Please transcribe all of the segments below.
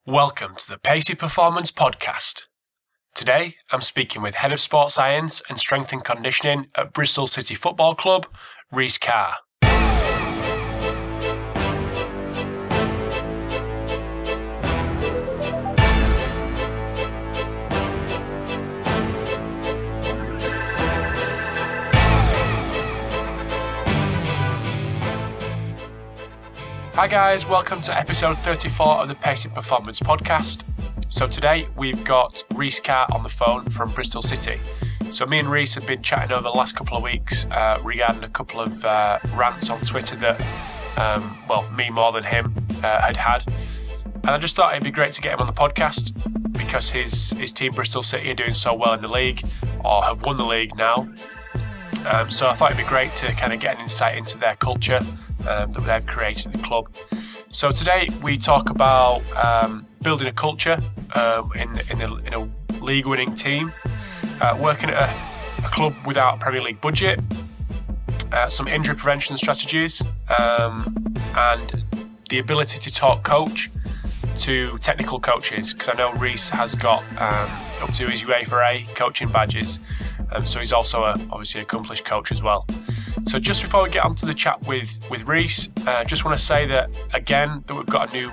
Welcome to the Pacey Performance Podcast. Today, I'm speaking with Head of Sports Science and Strength and Conditioning at Bristol City Football Club, Rhys Carr. Hi guys, welcome to episode 34 of the Pacey Performance Podcast. So today we've got Rhys Carr on the phone from Bristol City. So me and Rhys have been chatting over the last couple of weeks regarding a couple of rants on Twitter that, me more than him, had. And I just thought it'd be great to get him on the podcast because his team Bristol City are doing so well in the league, or have won the league now. So I thought it'd be great to kind of get an insight into their culture that they've created in the club. So today we talk about building a culture in a league-winning team, working at a club without a Premier League budget, some injury prevention strategies, and the ability to talk coach to technical coaches, because I know Rhys has got up to his UEFA A coaching badges, so he's also obviously an accomplished coach as well. So just before we get on to the chat with Rhys, just want to say that we've got a new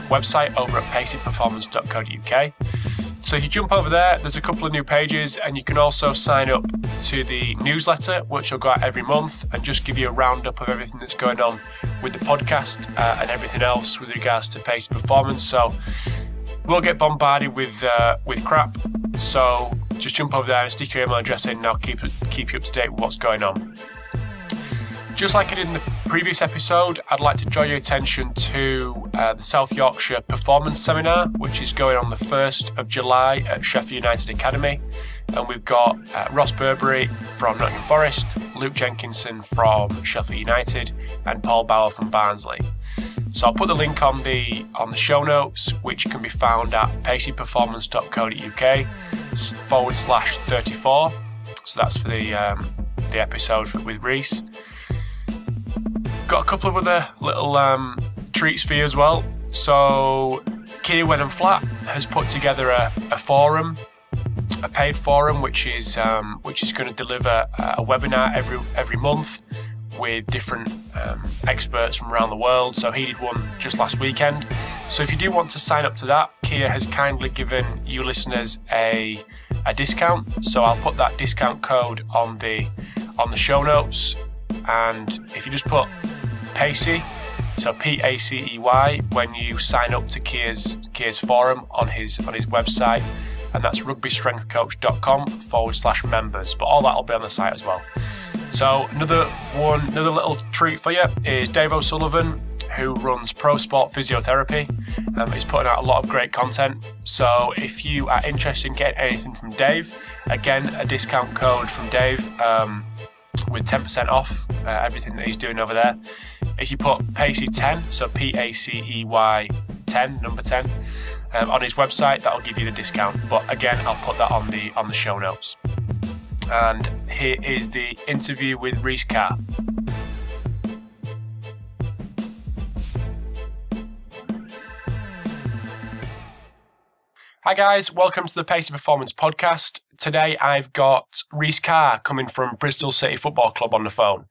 website over at paceyperformance.co.uk. So if you jump over there, there's a couple of new pages, and you can also sign up to the newsletter, which will go out every month and just give you a roundup of everything that's going on with the podcast and everything else with regards to Pacey Performance. So we'll get bombarded with crap. So just jump over there and stick your email address in, and I'll keep you up to date with what's going on. Just like I did in the previous episode, I'd like to draw your attention to the South Yorkshire Performance Seminar, which is going on the 1st of July at Sheffield United Academy. And we've got Ross Burberry from Nottingham Forest, Luke Jenkinson from Sheffield United, and Paul Bauer from Barnsley. So I'll put the link on the show notes, which can be found at paceyperformance.co.uk/34. So that's for the episode with Rhys. Got a couple of other little treats for you as well. So Kia Wenham Flat has put together a forum, a paid forum, which is going to deliver a webinar every month with different experts from around the world. So he did one just last weekend. So if you do want to sign up to that, Kia has kindly given you listeners a discount. So I'll put that discount code on the show notes. And if you just put Pacey, so Pacey, when you sign up to Kia's forum on his website, and that's rugbystrengthcoach.com/members. But all that will be on the site as well. So another little treat for you is Dave O'Sullivan, who runs Pro Sport Physiotherapy. He's putting out a lot of great content. So if you are interested in getting anything from Dave, again, a discount code from Dave with 10% off everything that he's doing over there. If you put Pacey10, so Pacey 10, number 10, on his website, that'll give you the discount. But again, I'll put that on the show notes. And here is the interview with Rhys Carr. Hi guys, welcome to the Pacey Performance Podcast. Today I've got Rhys Carr coming from Bristol City Football Club on the phone.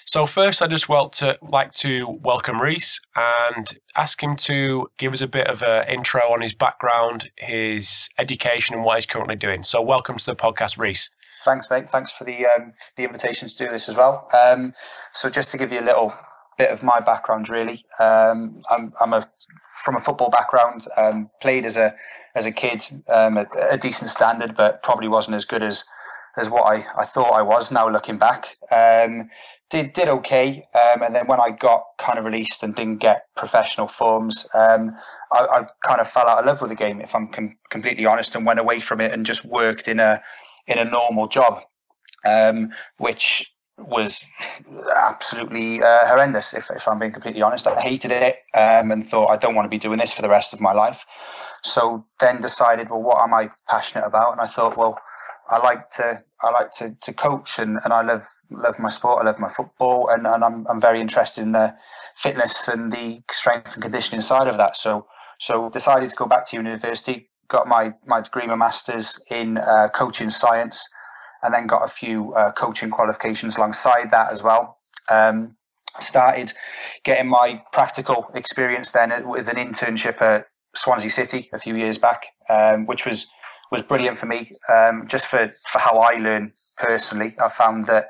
So first I just like to welcome Rhys and ask him to give us a bit of an intro on his background, his education and what he's currently doing. So welcome to the podcast, Rhys. Thanks, mate. Thanks for the invitation to do this as well. So just to give you a little bit of my background, really, I'm from a football background. Played as a kid at a decent standard, but probably wasn't as good as what I thought I was. Now looking back, did okay, and then when I got kind of released and didn't get professional forms, I kind of fell out of love with the game, if I'm completely honest, and went away from it and just worked in a normal job, which was absolutely horrendous, if I'm being completely honest. I hated it and thought I don't want to be doing this for the rest of my life. So then decided, well, what am I passionate about? And I thought, well, I like to coach, and I love my sport. I love my football, and I'm very interested in the fitness and the strength and conditioning side of that. So So decided to go back to university, got my degree, my master's in coaching science, and then got a few coaching qualifications alongside that as well. Started getting my practical experience then with an internship at Swansea City a few years back, which was brilliant for me, just for how I learn personally. I found that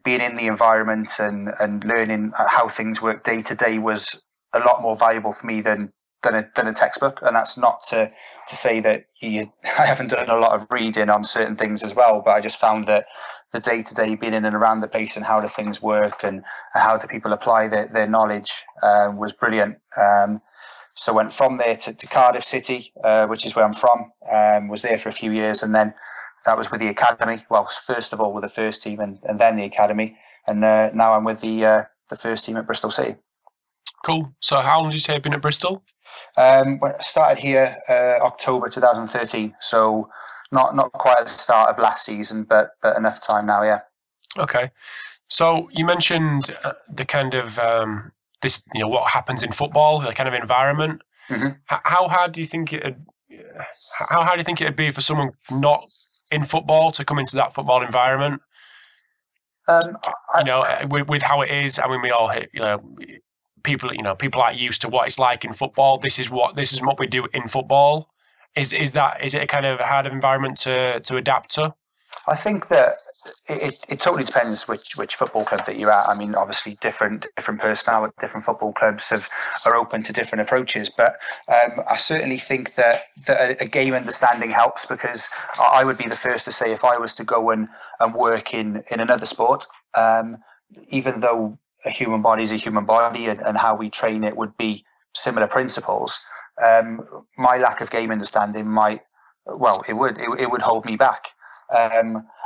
being in the environment and learning how things work day to day was a lot more valuable for me than a textbook. And that's not to say that I haven't done a lot of reading on certain things as well, but I just found that the day to day being in and around the place and how do things work and how do people apply their knowledge was brilliant. So went from there to Cardiff City, which is where I'm from. Was there for a few years, and then that was with the academy. Well, first of all with the first team, and then the academy, and now I'm with the first team at Bristol City. Cool. So how long did you say you've been at Bristol? I started here October 2013, so not quite at the start of last season, but enough time now, yeah. Okay. So you mentioned the kind of this, what happens in football, the kind of environment. Mm-hmm. How hard do you think it'd be for someone not in football to come into that football environment? With how it is. I mean, we all hit, people aren't used to what it's like in football. This is what we do in football. Is it a kind of hard environment to adapt to? I think that it totally depends which football club that you're at. I mean, obviously different personnel at different football clubs are open to different approaches, but I certainly think that a game understanding helps, because I would be the first to say if I was to go and work in another sport, even though a human body is a human body and how we train it would be similar principles, my lack of game understanding it would hold me back.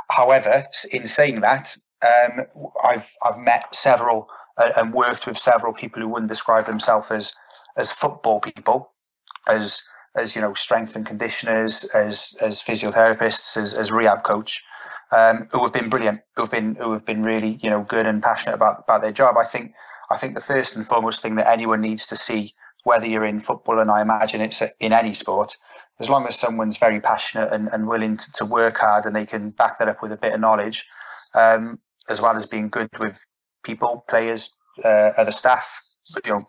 However, in saying that, I've met several and worked with several people who wouldn't describe themselves as football people, as strength and conditioners, as physiotherapists, as rehab coach, who have been brilliant, who have been really good and passionate about their job. I think the first and foremost thing that anyone needs to see, whether you're in football, and I imagine it's in any sport, as long as someone's very passionate and willing to work hard, and they can back that up with a bit of knowledge, as well as being good with people, players, other staff,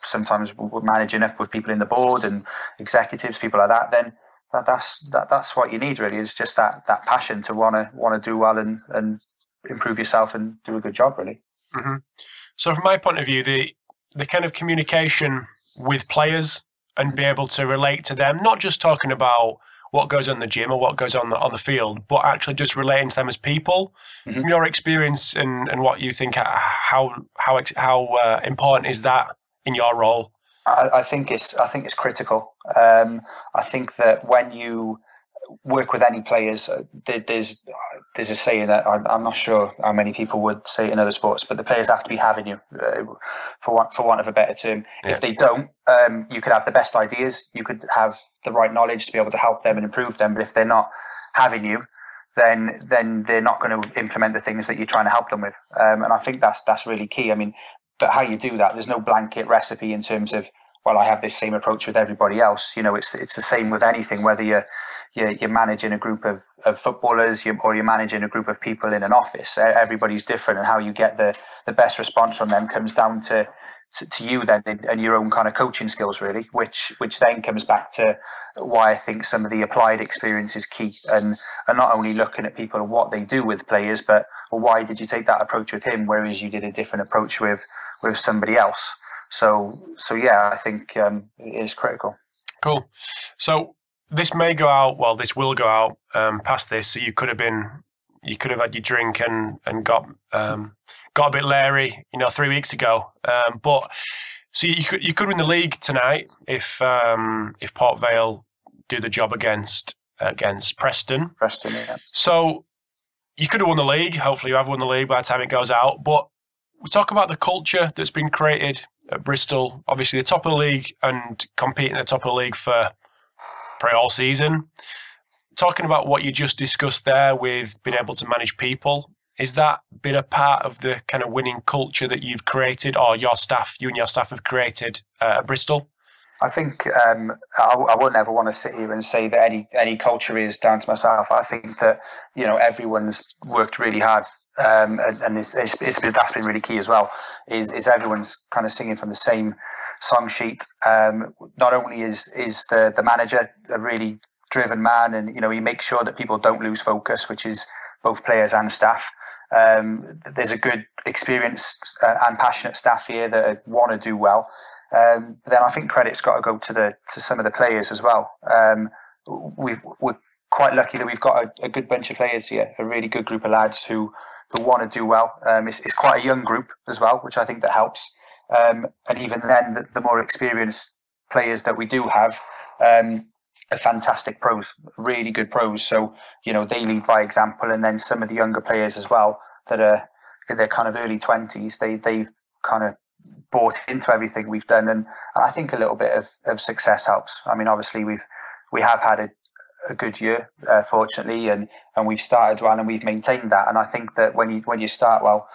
sometimes we're managing up with people in the board and executives, people like that, then that's what you need really, is just that passion to want to do well and improve yourself and do a good job really. Mm-hmm. So from my point of view, the kind of communication with players and be able to relate to them, not just talking about what goes on in the gym or what goes on the field, but actually just relating to them as people. Mm-hmm. From your experience and what you think, how important is that in your role? I think it's critical. I think that when you work with any players, there's a saying that I'm not sure how many people would say it in other sports, but the players have to be having you, for want of a better term. Yeah. If they don't, you could have the best ideas, you could have the right knowledge to be able to help them and improve them, but if they're not having you, then they're not going to implement the things that you're trying to help them with. And I think that's really key. I mean, but how you do that, there's no blanket recipe in terms of, well, I have this same approach with everybody else. It's the same with anything, whether you're managing a group of footballers or you're managing a group of people in an office. Everybody's different, and how you get the best response from them comes down to you then and your own kind of coaching skills really, which then comes back to why I think some of the applied experience is key, and not only looking at people and what they do with players, but well, why did you take that approach with him, whereas you did a different approach with somebody else. So yeah, I think it is critical. Cool. So this may go out. Well, this will go out past this. So you could have had your drink and got a bit leery, 3 weeks ago. But so you could win the league tonight if Port Vale do the job against Preston. Preston, yeah. So you could have won the league. Hopefully, you have won the league by the time it goes out. But we talk about the culture that's been created at Bristol. Obviously, the top of the league and competing at the top of the league for probably all season. Talking about what you just discussed there with being able to manage people, is that been a part of the kind of winning culture that you've created, or you and your staff have created at Bristol? I think I wouldn't ever want to sit here and say that any culture is down to myself. I think that everyone's worked really hard, and that's been really key as well. Is everyone's kind of singing from the same song sheet. Not only is the manager a really driven man, and he makes sure that people don't lose focus, which is both players and staff. There's a good, experienced and passionate staff here that want to do well. Then I think credit's got to go to some of the players as well. We're quite lucky that we've got a good bunch of players here, a really good group of lads who want to do well. It's quite a young group as well, which I think that helps. And even then, the more experienced players that we do have are fantastic pros, really good pros. So they lead by example, and then some of the younger players as well that are in their kind of early 20s, they've kind of bought into everything we've done, and I think a little bit of success helps. I mean, obviously we have had a good year, fortunately, and we've started well and we've maintained that. And I think that when you start well,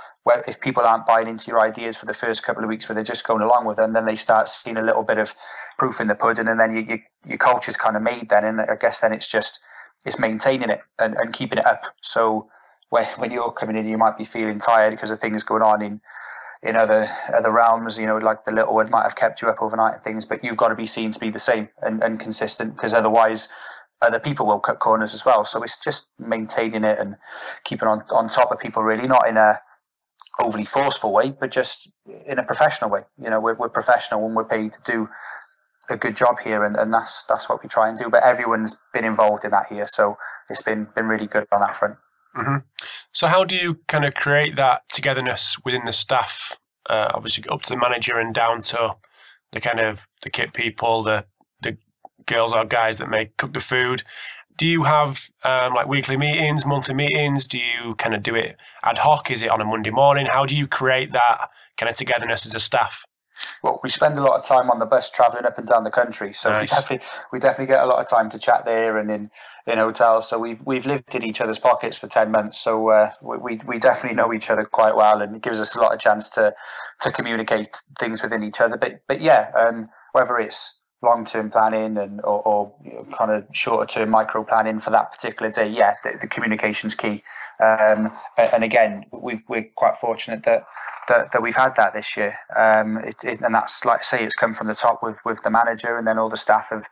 if people aren't buying into your ideas for the first couple of weeks where they're just going along with them, then they start seeing a little bit of proof in the pudding, and then your culture's kind of made then. And I guess then it's maintaining it and keeping it up. So when you're coming in, you might be feeling tired because of things going on in other realms, like the little one might have kept you up overnight and things, but you've got to be seen to be the same and consistent, because otherwise other people will cut corners as well. So it's just maintaining it and keeping on top of people, really, not in a overly forceful way, but just in a professional way. We're professional when we're paid to do a good job here, and that's what we try and do. But everyone's been involved in that here, so it's been really good on that front. Mm-hmm. So how do you kind of create that togetherness within the staff? Obviously up to the manager and down to the kind of the kit people, the girls or guys that may cook the food. Do you have like weekly meetings, monthly meetings? Do you kind of do it ad hoc? Is it on a Monday morning? How do you create that kind of togetherness as a staff? Well, we spend a lot of time on the bus travelling up and down the country, so nice. we definitely get a lot of time to chat there and in hotels. So we've lived in each other's pockets for 10 months, so we definitely know each other quite well, and it gives us a lot of chance to communicate things within each other. But yeah, whether it's long-term planning or kind of shorter-term micro planning for that particular day, yeah, the communication's key. And again, we're quite fortunate that we've had that this year, and that's, like I say, it's come from the top with the manager, and then all the staff have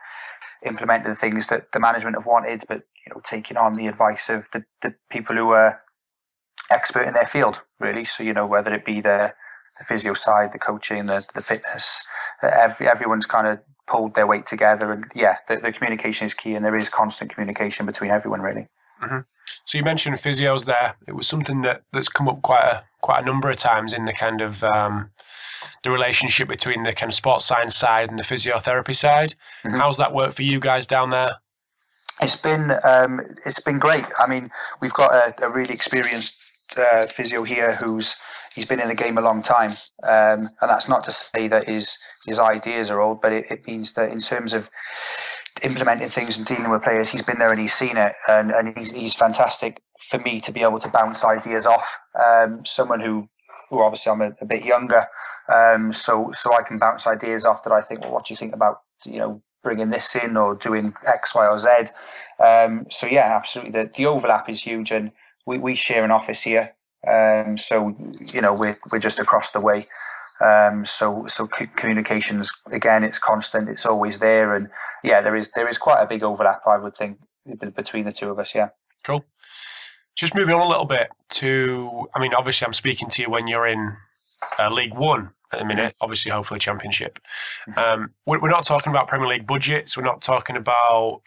implemented the things that the management have wanted, but taking on the advice of the people who are expert in their field, really. So whether it be the physio side, the coaching, the fitness, everyone's kind of pulled their weight together, and yeah, the communication is key, and there is constant communication between everyone, really. Mm-hmm. So you mentioned physios there. It was something that's come up quite a number of times in the kind of the relationship between the kind of sports science side and the physiotherapy side. Mm-hmm. How's that work for you guys down there? It's been great. I mean, we've got a really experienced physio here he's been in the game a long time, and that's not to say that his ideas are old, but it means that in terms of implementing things and dealing with players, he's been there and he's seen it, and he's fantastic for me to be able to bounce ideas off. Someone who obviously I'm a bit younger, so I can bounce ideas off that I think, well, what do you think about bringing this in or doing X, Y, or Z? So yeah, absolutely. The overlap is huge, and we share an office here, so we're just across the way. So communications, again, it's constant, it's always there, and yeah, there is quite a big overlap, I would think, between the two of us. Yeah. Cool. Just moving on a little bit to, I mean, obviously I'm speaking to you when you're in League One at the minute, obviously hopefully Championship. We're not talking about Premier League budgets, we're not talking about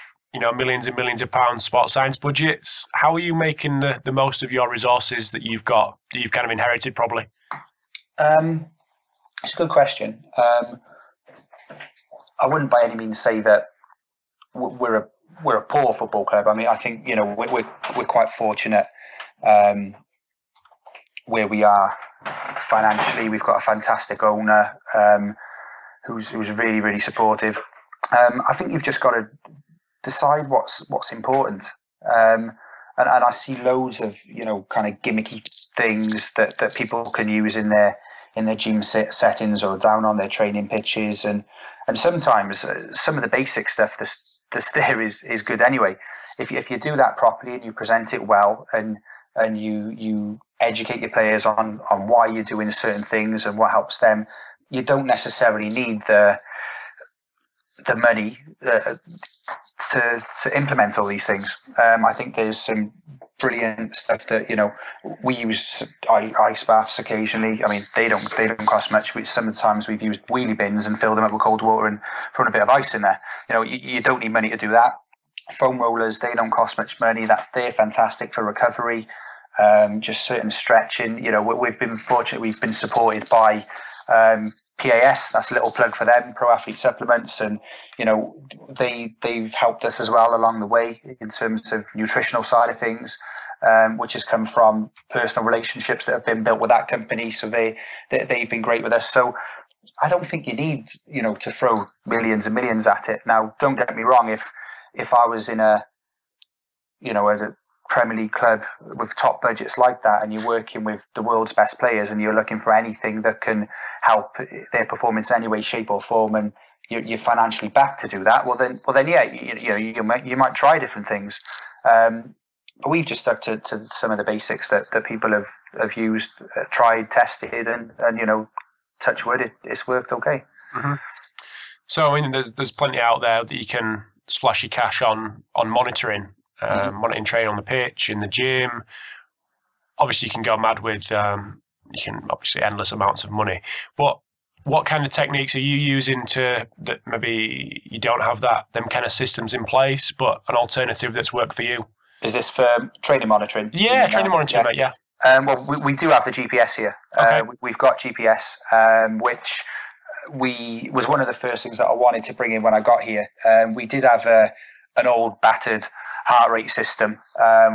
millions and millions of pounds sports science budgets. How are you making the most of your resources that you've got, that you've kind of inherited probably? It's a good question. I wouldn't by any means say that we're a poor football club. I mean, I think we're quite fortunate where we are financially. We've got a fantastic owner who's really, really supportive. I think you've just got to decide what's important. And I see loads of kind of gimmicky things that people can use in their gym settings or down on their training pitches, and sometimes some of the basic stuff that's there is good anyway. If you do that properly and you present it well, and you educate your players on why you're doing certain things and what helps them, you don't necessarily need the money to implement all these things. I think there's some brilliant stuff that we use ice baths occasionally. I mean, they don't cost much. Sometimes we've used wheelie bins and filled them up with cold water and thrown a bit of ice in there. You don't need money to do that. Foam rollers, they don't cost much money. They're fantastic for recovery. Just certain stretching. We've been fortunate. We've been supported by PAS, that's a little plug for them, Pro Athlete Supplements, and they've helped us as well along the way in terms of nutritional side of things, which has come from personal relationships that have been built with that company. So they've been great with us. So I don't think you need to throw millions and millions at it. Now, don't get me wrong. If I was in a Premier League club with top budgets like that, and you're working with the world's best players, and you're looking for anything that can help their performance in any way, shape, or form, and you're financially backed to do that, well then, yeah, you might try different things. But we've just stuck to some of the basics that people have used, tried, tested, and touch wood, it's worked okay. Mm-hmm. So I mean, there's plenty out there that you can splash your cash on monitoring. Monitoring training on the pitch, in the gym. Obviously, you can go mad with endless amounts of money. But what kind of techniques are you using that maybe you don't have them kind of systems in place, but an alternative that's worked for you? Is this for training monitoring? Yeah, training monitoring, mate, yeah. Well, we do have the GPS here. Okay. We've got GPS, which was one of the first things that I wanted to bring in when I got here. We did have an old battered heart rate system,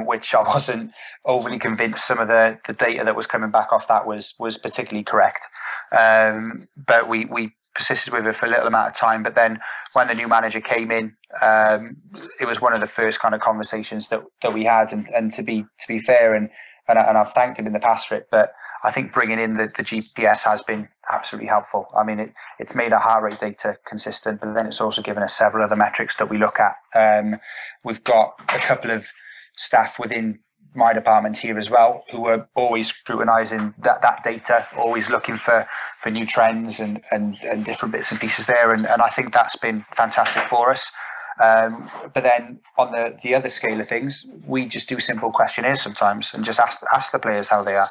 which I wasn't overly convinced some of the data that was coming back off that was particularly correct. But we persisted with it for a little amount of time. But then when the new manager came in, it was one of the first kind of conversations that we had. And to be fair, and I've thanked him in the past for it, but I think bringing in the GPS has been absolutely helpful. I mean, it's made our heart rate data consistent, but then it's also given us several other metrics that we look at. We've got a couple of staff within my department here as well who are always scrutinising that data, always looking for new trends and different bits and pieces there. And I think that's been fantastic for us. But then on the other scale of things, we just do simple questionnaires sometimes and just ask the players how they are.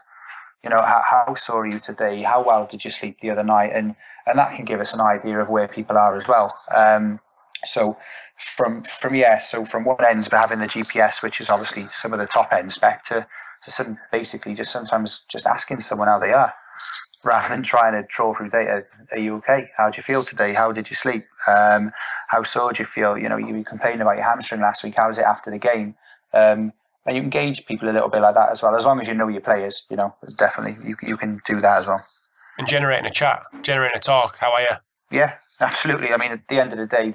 How sore are you today? How well did you sleep the other night? And that can give us an idea of where people are as well. So from one end, having the GPS, which is obviously some of the top end spec, to some basically just sometimes just asking someone how they are, rather than trying to trawl through data. Are you okay? How do you feel today? How did you sleep? How sore do you feel? You were complaining about your hamstring last week. How was it after the game? And you can gauge people a little bit like that as well, as long as you know your players. Definitely you can do that as well. And generating a chat, generating a talk. How are you? Yeah, absolutely. I mean, at the end of the day,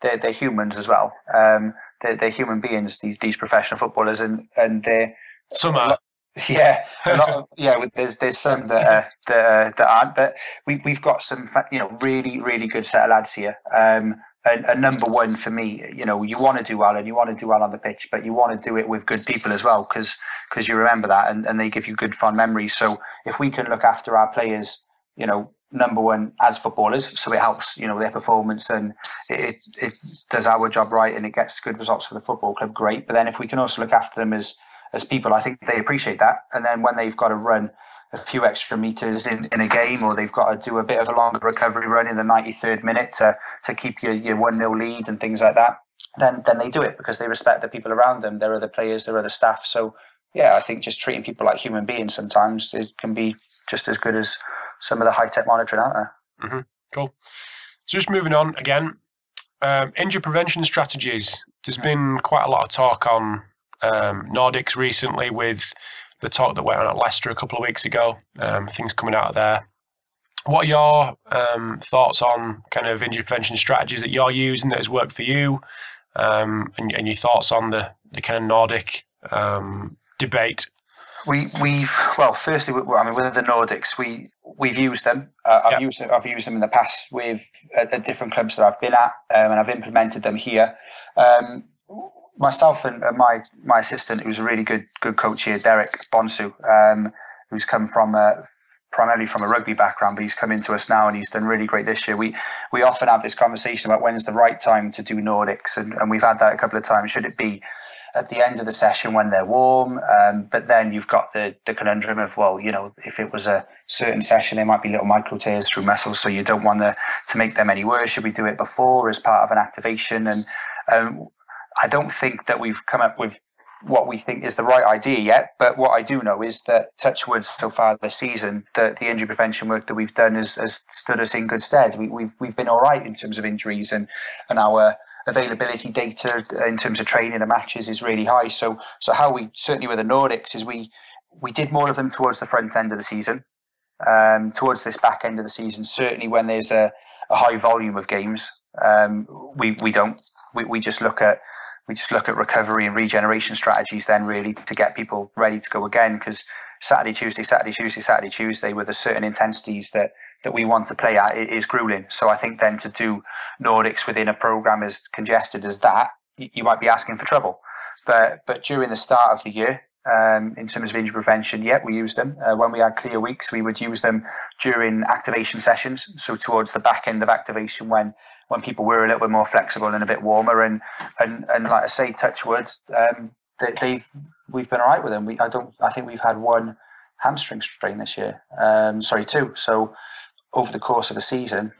they're humans as well. They're human beings. These professional footballers, and they're some are. Yeah, there's some that aren't, but we've got some really really good set of lads here. And number one for me, you want to do well, and you want to do well on the pitch, but you want to do it with good people as well, because you remember that, and they give you good fond memories. So if we can look after our players, number one as footballers, so it helps their performance, and it does our job right, and it gets good results for the football club, great. But then if we can also look after them as people, I think they appreciate that. And then when they've got to run a few extra meters in a game, or they've got to do a bit of a longer recovery run in the 93rd minute to keep your 1-0 lead and things like that, then they do it because they respect the people around them, their other players, their other staff. So yeah, I think just treating people like human beings sometimes it can be just as good as some of the high-tech monitoring out there. Mm-hmm. Cool. So just moving on again, injury prevention strategies. There's been quite a lot of talk on Nordics recently, with the talk that went on at Leicester a couple of weeks ago, things coming out of there. What are your thoughts on kind of injury prevention strategies that you're using that has worked for you, and your thoughts on the kind of Nordic debate? Firstly, I mean, with the Nordics, we've used them. I've used them in the past with at different clubs that I've been at, and I've implemented them here. Myself and my assistant, who's a really good coach here, Derek Bonsu, who's come from primarily from a rugby background, but he's come into us now and he's done really great this year. We often have this conversation about when's the right time to do Nordics, and we've had that a couple of times. Should it be at the end of the session when they're warm? But then you've got the conundrum of, well, if it was a certain session, there might be little micro tears through muscles, so you don't want to make them any worse. Should we do it before as part of an activation? And I don't think that we've come up with what we think is the right idea yet, but what I do know is that, touch wood, so far this season, the injury prevention work that we've done has stood us in good stead. We've been all right in terms of injuries, and our availability data in terms of training and matches is really high. So how we, certainly with the Nordics, is we did more of them towards the front end of the season, towards this back end of the season. Certainly when there's a high volume of games, we don't. We just look at recovery and regeneration strategies then, really, to get people ready to go again, because Saturday, Tuesday with a certain intensities that we want to play at, it is grueling. So I think then to do Nordics within a program as congested as that, you might be asking for trouble. But during the start of the year, in terms of injury prevention, we used them. When we had clear weeks, we would use them during activation sessions. So towards the back end of activation, when people were a little bit more flexible and a bit warmer, and like I say, touch wood, we've been all right with them. I think we've had one hamstring strain this year. Two. So over the course of a season,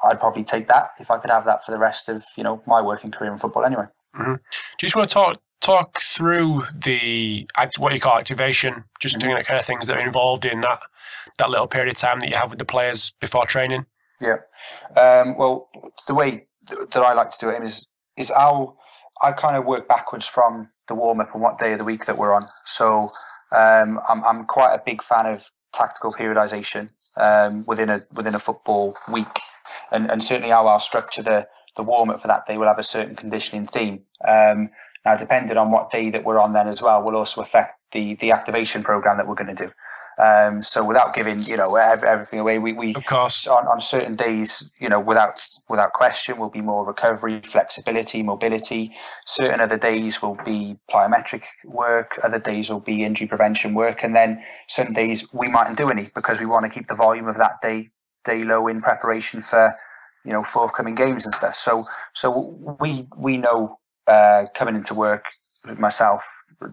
I'd probably take that if I could have that for the rest of my working career in football anyway. Mm-hmm. Do you just want to talk through what you call activation, just doing the kind of things that are involved in that little period of time that you have with the players before training? Yeah. Well, the way that I like to do it is I kind of work backwards from the warm up and what day of the week that we're on. So I'm quite a big fan of tactical periodization within a football week, and certainly how I'll structure the warm up for that day will have a certain conditioning theme. Now, depending on what day that we're on, then as well, will also affect the activation program that we're going to do. So without giving everything away, we of course on certain days, without question, will be more recovery, flexibility, mobility. Certain other days will be plyometric work. Other days will be injury prevention work, and then some days we mightn't do any because we want to keep the volume of that day low in preparation for forthcoming games and stuff. So we know coming into work with myself,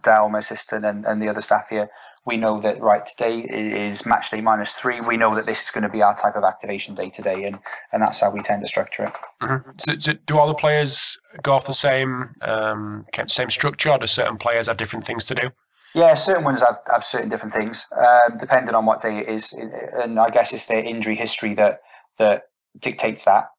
Dal, my assistant, and the other staff here. We know that today is match day -3. We know that this is going to be our type of activation day today, and that's how we tend to structure it. Mm-hmm. So do all the players go off the same structure, or do certain players have different things to do? Yeah, certain ones have certain different things, depending on what day it is, and I guess it's their injury history that dictates that.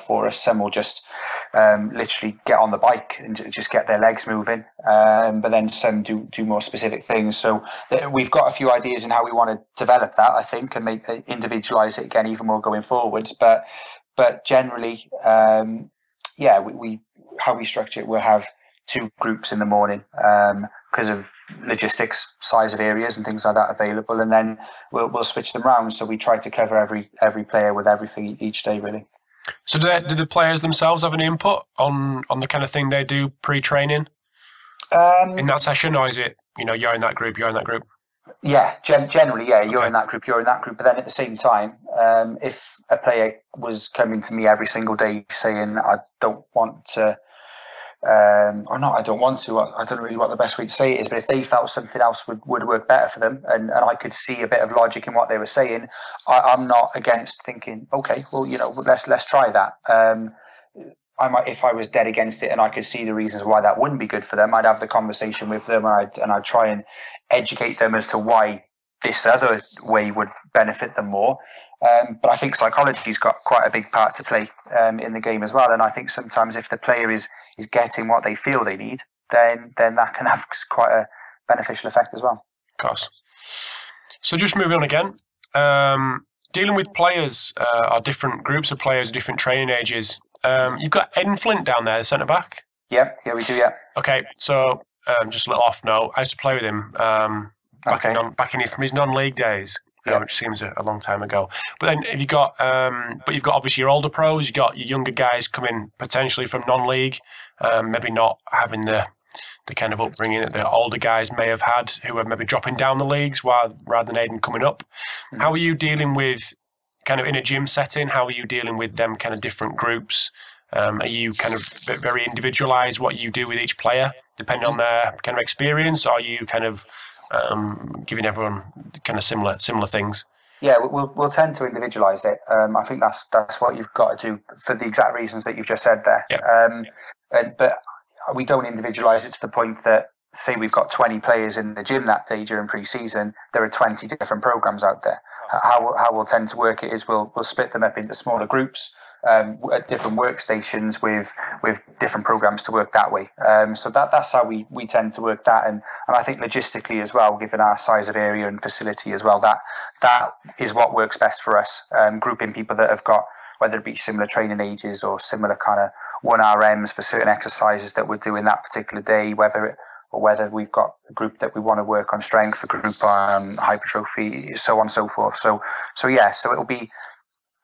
For us, some will just literally get on the bike and just get their legs moving, but then some do more specific things. So we've got a few ideas in how we want to develop that, I think, and individualize it again even more going forwards. But generally, we how we structure it, we'll have 2 groups in the morning because of logistics, size of areas and things like that available, and then we'll switch them around. So we try to cover every player with everything each day, really. So do the players themselves have any input on the kind of thing they do pre-training in that session, or is it, you're in that group, you're in that group? Yeah, generally, yeah, you're Okay. in that group, you're in that group. But then at the same time, if a player was coming to me every single day saying, I don't want to, I don't know really what the best way to say it is, but if they felt something else would work better for them, and I could see a bit of logic in what they were saying, I'm not against thinking, okay, well, let's try that. If I was dead against it and I could see the reasons why that wouldn't be good for them, I'd have the conversation with them, and I'd try and educate them as to why this other way would benefit them more. But I think psychology's got quite a big part to play in the game as well. And I think sometimes if the player is getting what they feel they need, then that can have quite a beneficial effect as well. Of course. So just moving on again, dealing with players or different groups of players, different training ages. You've got Ed Flint down there, the centre back. Yeah, we do. Yeah. Okay, so just a little off note. I used to play with him back in from his non-league days, which seems a long time ago. But then have you got, you've got obviously your older pros, you've got your younger guys coming potentially from non-league, maybe not having the kind of upbringing that the older guys may have had, who are maybe dropping down the leagues rather than Aiden coming up. Mm-hmm. How are you dealing with, kind of in a gym setting, how are you dealing with them kind of different groups? Are you kind of very individualised what you do with each player, depending on their kind of experience, or are you kind of giving everyone kind of similar things? Yeah, we'll tend to individualise it. I think that's what you've got to do for the exact reasons that you've just said there. Yeah. But we don't individualise it to the point that, say we've got 20 players in the gym that day during pre-season, there are 20 different programmes out there. How we'll tend to work it is we'll split them up into smaller groups at different workstations with different programs to work that way. So that's how we tend to work that, and I think logistically as well, given our size of area and facility as well, that is what works best for us. Grouping people that have got, whether it be similar training ages or similar kind of 1RMs for certain exercises that we're doing that particular day, whether we've got a group that we want to work on strength, a group on hypertrophy, so on and so forth. So it'll be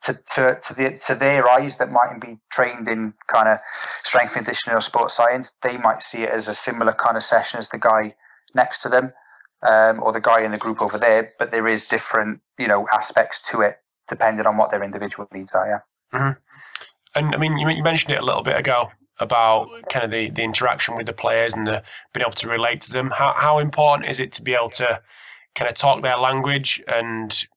to their eyes that mightn't be trained in kind of strength conditioning or sports science, they might see it as a similar kind of session as the guy next to them, or the guy in the group over there. But there is different, aspects to it depending on what their individual needs are. Yeah. Mm-hmm. And I mean, you mentioned it a little bit ago about kind of the interaction with the players and the being able to relate to them. How important is it to be able to kind of talk their language and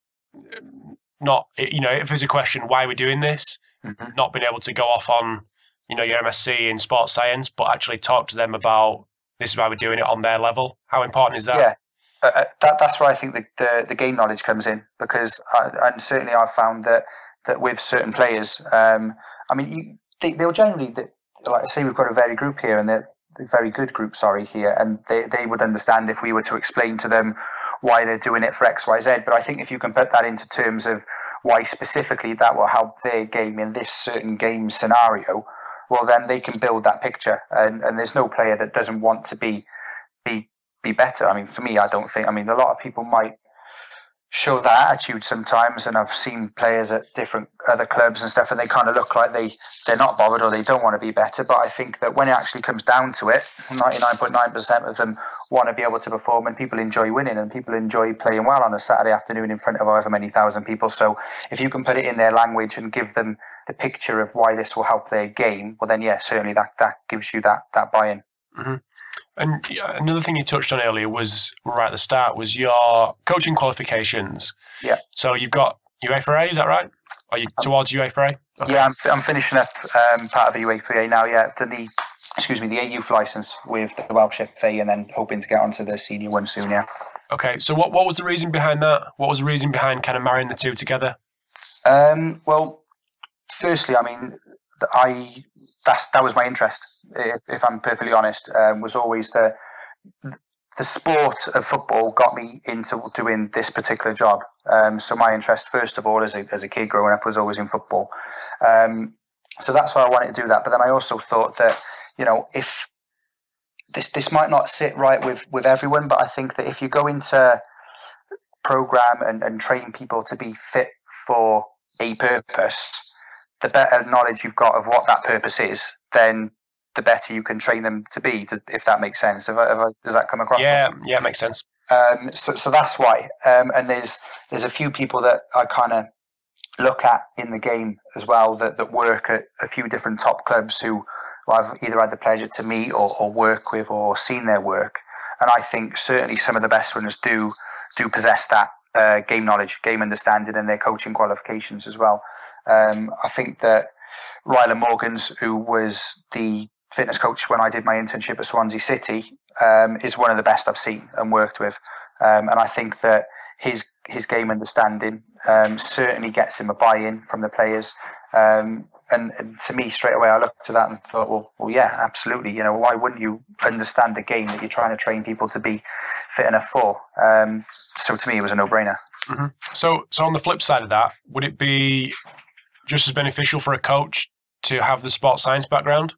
not, if there's a question, why are we doing this? Mm-hmm. Not being able to go off on, your MSc in sports science, but actually talk to them about this is why we're doing it on their level. How important is that? Yeah, that's where I think the game knowledge comes in, because and certainly I've found that with certain players, they'll generally, like I say, we've got a very group here, and they're a very good group, here, and they would understand if we were to explain to them why they're doing it for X, Y, Z. But I think if you can put that into terms of why specifically that will help their game in this certain game scenario, well, then they can build that picture. And there's no player that doesn't want to be better. I mean, for me, I don't think. I mean, a lot of people might show that attitude sometimes, and I've seen players at different other clubs and stuff, and they kind of look like they're not bothered or they don't want to be better. But I think that when it actually comes down to it, 99.9% of them want to be able to perform, and people enjoy winning, and people enjoy playing well on a Saturday afternoon in front of however many thousand people. So if you can put it in their language and give them the picture of why this will help their game, well then certainly that gives you that buy-in. Mm-hmm. And another thing you touched on earlier was, right at the start, was your coaching qualifications. Yeah. So you've got UEFA A, is that right? Are you towards UEFA A? Okay. Yeah, I'm finishing up part of the UEFA A now. Yeah, I've done the A-Youth licence with the Welsh FA, and then hoping to get onto the senior one soon. Yeah. Okay. So what was the reason behind that? What was the reason behind kind of marrying the two together? Well, firstly, I mean, that was my interest. If I'm perfectly honest, was always the sport of football got me into doing this particular job. So my interest, first of all, as a kid growing up, was always in football. So that's why I wanted to do that. But then I also thought that, if this might not sit right with everyone, but I think that if you go into program and train people to be fit for a purpose, the better knowledge you've got of what that purpose is, then the better you can train them to be, if that makes sense. Does that come across? Yeah, it makes sense. So that's why. And there's a few people that I kind of look at in the game as well that work at a few different top clubs who I've either had the pleasure to meet or work with or seen their work. And I think certainly some of the best runners do possess that game knowledge, game understanding, and their coaching qualifications as well. I think that Rylan Morgans, who was the fitness coach when I did my internship at Swansea City, is one of the best I've seen and worked with. And I think that his game understanding certainly gets him a buy-in from the players. And to me, straight away, I looked to that and thought, well, yeah, absolutely. Why wouldn't you understand the game that you're trying to train people to be fit enough for? So to me, it was a no-brainer. Mm-hmm. So on the flip side of that, would it be just as beneficial for a coach to have the sports science background?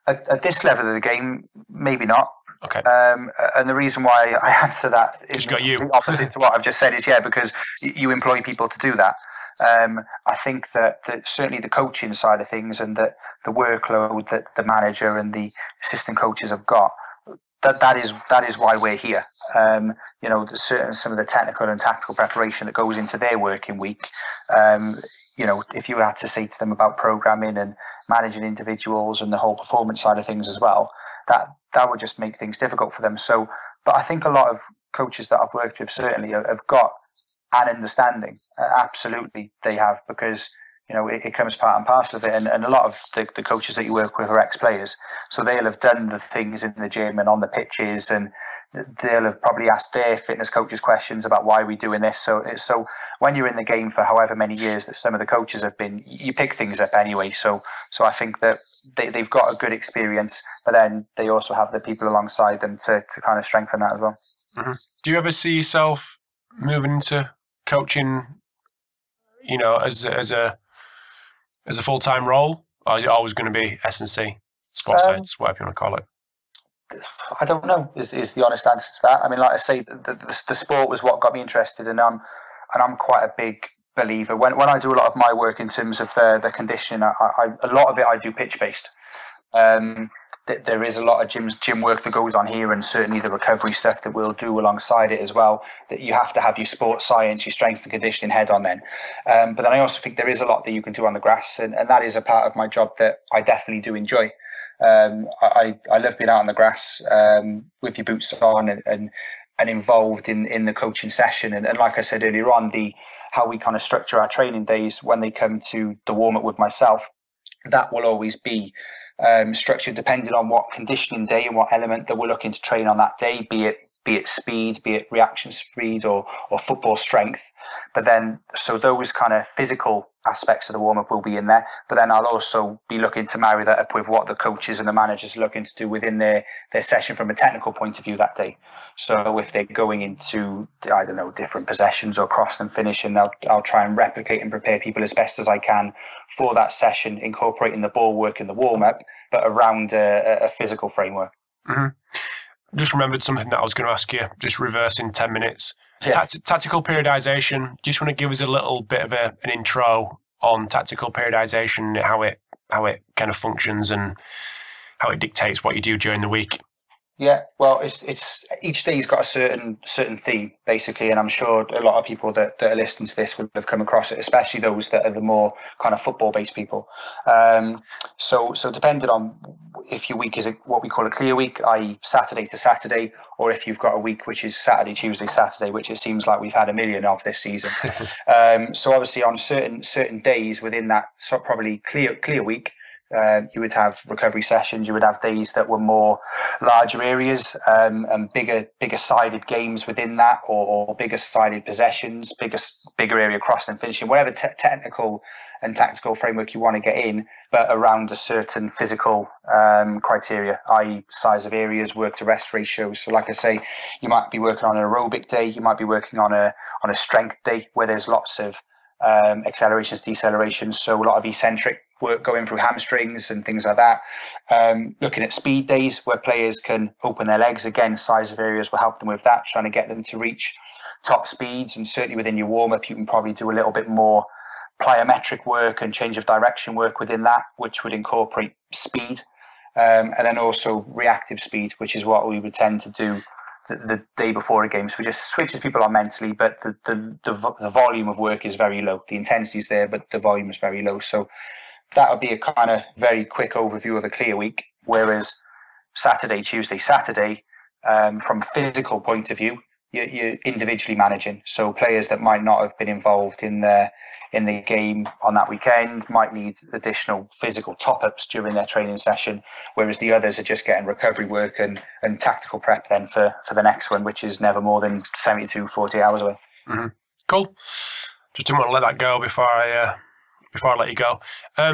At this level of the game, maybe not. Okay. And the reason why I answer that is the opposite to what I've just said is, because you employ people to do that. I think that certainly the coaching side of things and the workload that the manager and the assistant coaches have got, that is why we're here. There's some of the technical and tactical preparation that goes into their working week. If you had to say to them about programming and managing individuals and the whole performance side of things as well, that would just make things difficult for them. So, but I think a lot of coaches that I've worked with certainly have got an understanding. Absolutely, they have, because it comes part and parcel of it. And a lot of the coaches that you work with are ex-players, so they'll have done the things in the gym and on the pitches, and they'll have probably asked their fitness coaches questions about why we're doing this. So when you're in the game for however many years that some of the coaches have been, you pick things up anyway. So I think that they've got a good experience, but then they also have the people alongside them to kind of strengthen that as well. Mm-hmm. Do you ever see yourself moving into coaching, as a full-time role, or is it always going to be S&C, sports science, whatever you want to call it? I don't know is the honest answer to that. I mean, like I say, the sport was what got me interested, and I'm quite a big believer. When I do a lot of my work in terms of the conditioning, a lot of it I do pitch-based. There is a lot of gym work that goes on here, and certainly the recovery stuff that we'll do alongside it as well, that you have to have your sports science, your strength and conditioning head on then. But then I also think there is a lot that you can do on the grass, and that is a part of my job that I definitely do enjoy. I love being out on the grass with your boots on and involved in the coaching session. And like I said earlier on, how we kind of structure our training days when they come to the warm-up with myself, that will always be structured depending on what conditioning day and what element that we're looking to train on that day, be it speed, be it reaction speed or football strength. But then, so those kind of physical aspects of the warm-up will be in there, but then I'll also be looking to marry that up with what the coaches and the managers are looking to do within their session from a technical point of view that day. So if they're going into, I don't know, different possessions or cross and finishing, I'll try and replicate and prepare people as best as I can for that session, incorporating the ball work in the warm-up, but around a physical framework. Mm-hmm. Just remembered something that I was going to ask you, just reversing 10 minutes. Yeah. Tactical periodization. Do you just want to give us a little bit of an intro on tactical periodization, how it kind of functions and how it dictates what you do during the week? Yeah, well, it's each day's got a certain theme basically, and I'm sure a lot of people that are listening to this will have come across it, especially those that are the more kind of football-based people. So depending on if your week is what we call a clear week, i.e. Saturday to Saturday, or if you've got a week which is Saturday, Tuesday, Saturday, which it seems like we've had a million of this season. So obviously on certain days within that probably clear week, you would have recovery sessions. You would have days that were more larger areas and bigger sided games within that, or bigger sided possessions, bigger area crossing and finishing, whatever technical and tactical framework you want to get in, but around a certain physical criteria, i.e. size of areas, work to rest ratios. So like I say, you might be working on an aerobic day, you might be working on a strength day where there's lots of accelerations, decelerations, so a lot of eccentric work going through hamstrings and things like that. Looking at speed days where players can open their legs, again, size of areas will help them with that, trying to get them to reach top speeds. And certainly within your warm-up, you can probably do a little bit more plyometric work and change of direction work within that, which would incorporate speed, and then also reactive speed, which is what we would tend to do the day before a game. So it just switches people on mentally, but the volume of work is very low. The intensity is there, but the volume is very low. So that would be a kind of very quick overview of a clear week. Whereas Saturday, Tuesday, Saturday, from a physical point of view, you're individually managing. So players that might not have been involved in the game on that weekend might need additional physical top-ups during their training session, whereas the others are just getting recovery work and tactical prep then for the next one, which is never more than 72, 40 hours away. Mm-hmm. Cool. Just didn't want to let that go before I let you go.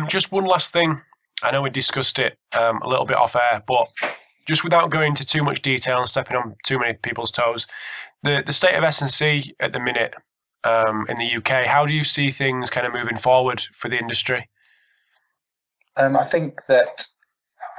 Just one last thing. I know we discussed it a little bit off air, but just without going into too much detail and stepping on too many people's toes, the state of S&C at the minute in the UK, how do you see things kind of moving forward for the industry? I think that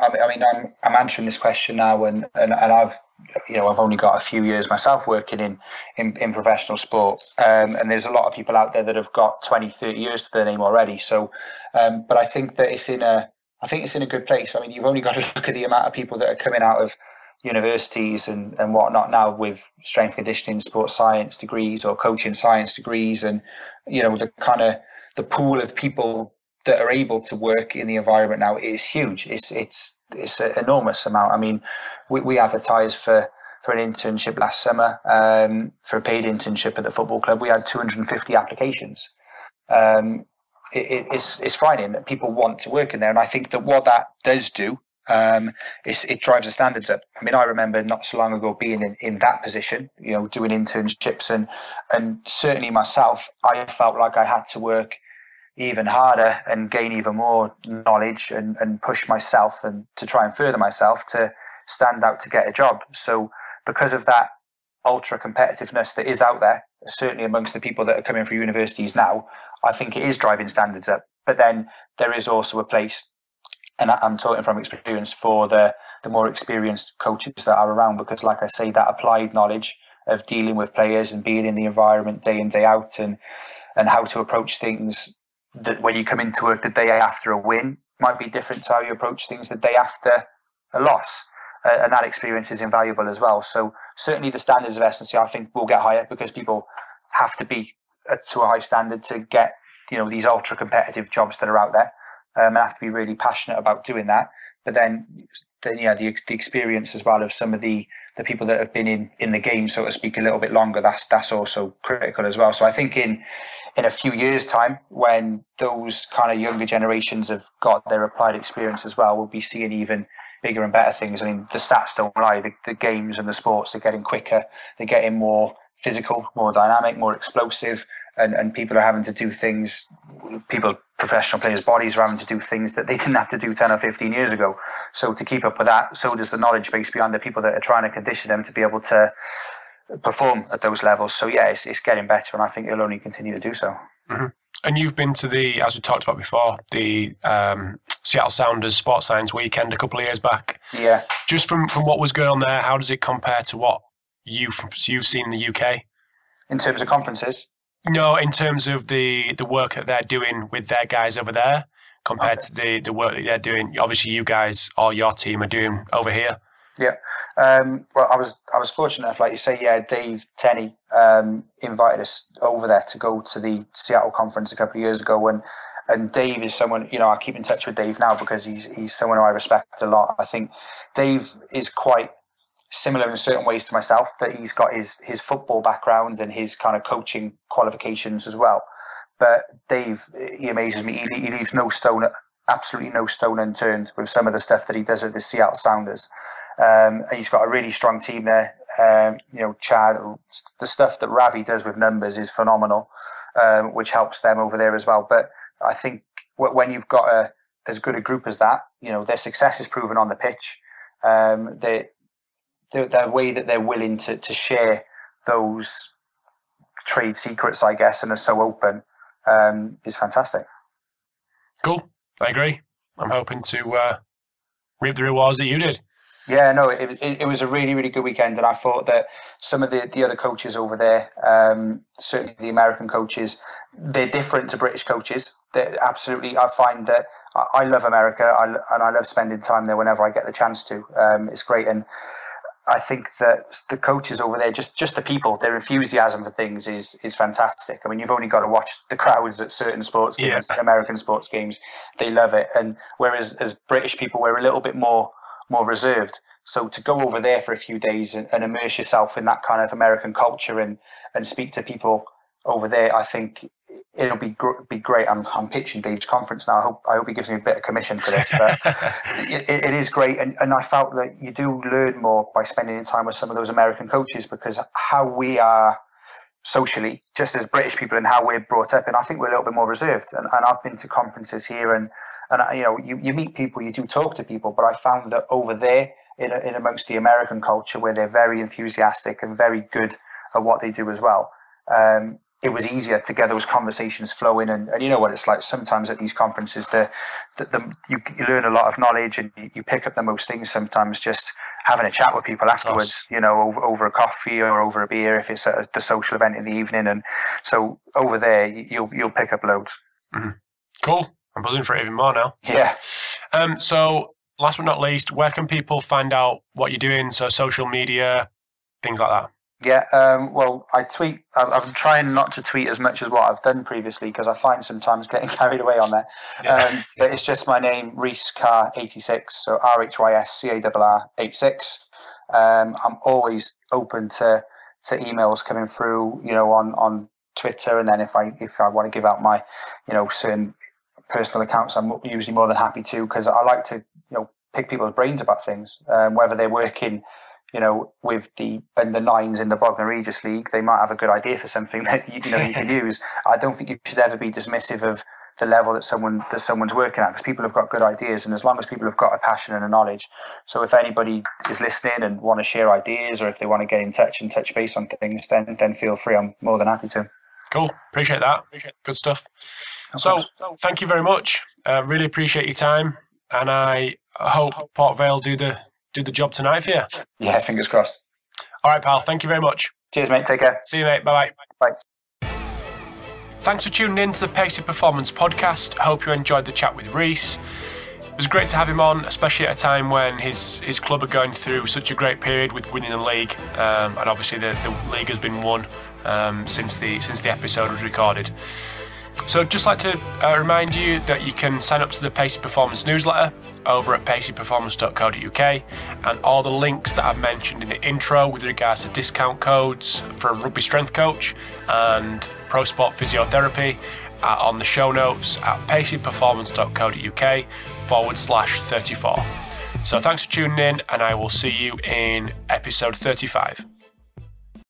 I mean, I'm answering this question now, and I've only got a few years myself working in professional sport, and there's a lot of people out there that have got 20, 30 years to their name already. So, but I think that it's in a good place. I mean, you've only got to look at the amount of people that are coming out of universities and whatnot now with strength conditioning, sports science degrees or coaching science degrees, and the pool of people that are able to work in the environment now is huge. It's an enormous amount. I mean, we advertised for an internship last summer, for a paid internship at the football club. We had 250 applications. It's frightening that people want to work in there, and I think that what that does do is it drives the standards up. I mean, I remember not so long ago being in that position, doing internships, and certainly myself, I felt like I had to work even harder and gain even more knowledge and push myself and to try and further myself to stand out to get a job. So because of that ultra competitiveness that is out there, certainly amongst the people that are coming through universities now, I think it is driving standards up. But then there is also a place, and I'm talking from experience, for the more experienced coaches that are around, because like I say, that applied knowledge of dealing with players and being in the environment day in, day out, and how to approach things, that when you come into work the day after a win might be different to how you approach things the day after a loss. And that experience is invaluable as well. So certainly the standards of S&C, I think, will get higher, because people have to be to a high standard to get, these ultra competitive jobs that are out there, and have to be really passionate about doing that. But then the experience as well of some of the people that have been in the game, so to speak, a little bit longer, that's also critical as well. So I think in a few years' time, when those kind of younger generations have got their applied experience as well, we'll be seeing even bigger and better things. I mean, the stats don't lie. The games and the sports are getting quicker. They're getting more physical, more dynamic, more explosive, and people are having to do things. Professional players' bodies are having to do things that they didn't have to do 10 or 15 years ago. So to keep up with that, so does the knowledge base behind the people that are trying to condition them to be able to perform at those levels. So yeah, it's getting better, and I think it'll only continue to do so. Mm-hmm. And you've been to as we talked about before, the Seattle Sounders Sports Science Weekend a couple of years back. Yeah. Just from what was going on there, how does it compare to what you've seen in the UK? In terms of conferences? No, in terms of the work that they're doing with their guys over there compared to the work that they're doing. Obviously, you guys or your team are doing over here. Yeah. Well, I was fortunate enough, like you say, Dave Tenney invited us over there to go to the Seattle conference a couple of years ago, and Dave is someone, I keep in touch with Dave now because he's someone who I respect a lot. I think Dave is quite similar in certain ways to myself, that he's got his football background and his kind of coaching qualifications as well. But Dave, he amazes me. He leaves absolutely no stone unturned with some of the stuff that he does at the Seattle Sounders. And he's got a really strong team there. Chad, the stuff that Ravi does with numbers is phenomenal, which helps them over there as well. But I think when you've got as good a group as that, their success is proven on the pitch. The way that they're willing to share those trade secrets, I guess, and are so open, is fantastic. Cool. I agree. I'm hoping to reap the rewards that you did. Yeah, no, it was a really, really good weekend, and I thought that some of the other coaches over there, certainly the American coaches, they're different to British coaches. They're absolutely, I find that I love America, and I love spending time there whenever I get the chance to. It's great, and I think that the coaches over there, just the people, their enthusiasm for things is fantastic. I mean, you've only got to watch the crowds at certain sports games, American sports games. They love it, and whereas as British people, we're a little bit more reserved. So to go over there for a few days and immerse yourself in that kind of American culture and speak to people over there, I think it'll be great. I'm pitching Dave's conference now. I hope he gives me a bit of commission for this, but it is great. And I felt that you do learn more by spending time with some of those American coaches, because how we are socially, just as British people, and how we're brought up, and I think we're a little bit more reserved. And I've been to conferences here, and you meet people, you do talk to people, but I found that over there in amongst the American culture, where they're very enthusiastic and very good at what they do as well, it was easier to get those conversations flowing. And you know what it's like sometimes at these conferences, you learn a lot of knowledge, and you pick up the most things sometimes just having a chat with people afterwards, you know, over a coffee or over a beer if it's the social event in the evening. And so over there, you'll pick up loads. Mm-hmm. Cool. I'm buzzing for it even more now. Yeah. So last but not least, where can people find out what you're doing? So social media, things like that. Yeah, well, I tweet. I'm trying not to tweet as much as what I've done previously because I find sometimes getting carried away on there. Yeah. But it's just my name, Rhys Carr 86, so RHYSCARR 86. I'm always open to emails coming through, you know, on Twitter, and then if I want to give out my, you know, certain personal accounts, I'm usually more than happy to, because I like to, you know, pick people's brains about things, whether they're working, you know, with the under nines in the Bognor Regis League. They might have a good idea for something that you can use. I don't think you should ever be dismissive of the level that someone's working at, because people have got good ideas, and as long as people have got a passion and a knowledge. So if anybody is listening and want to share ideas, or if they want to get in touch and touch base on things, then feel free. I'm more than happy to. Cool. Appreciate that. Good stuff. So thank you very much. Really appreciate your time, and I hope Port Vale do the job tonight for you. Yeah, fingers crossed. All right, pal. Thank you very much. Cheers, mate. Take care. See you, mate. Bye-bye. Bye. Thanks for tuning in to the Pacey Performance podcast. I hope you enjoyed the chat with Rhys. It was great to have him on, especially at a time when his club are going through such a great period with winning the league, and obviously the league has been won since the episode was recorded. So I'd just like to remind you that you can sign up to the Pacey Performance newsletter over at paceyperformance.co.uk, and all the links that I've mentioned in the intro with regards to discount codes from Rugby Strength Coach and Pro Sport Physiotherapy are on the show notes at paceyperformance.co.uk/34. So thanks for tuning in, and I will see you in episode 35.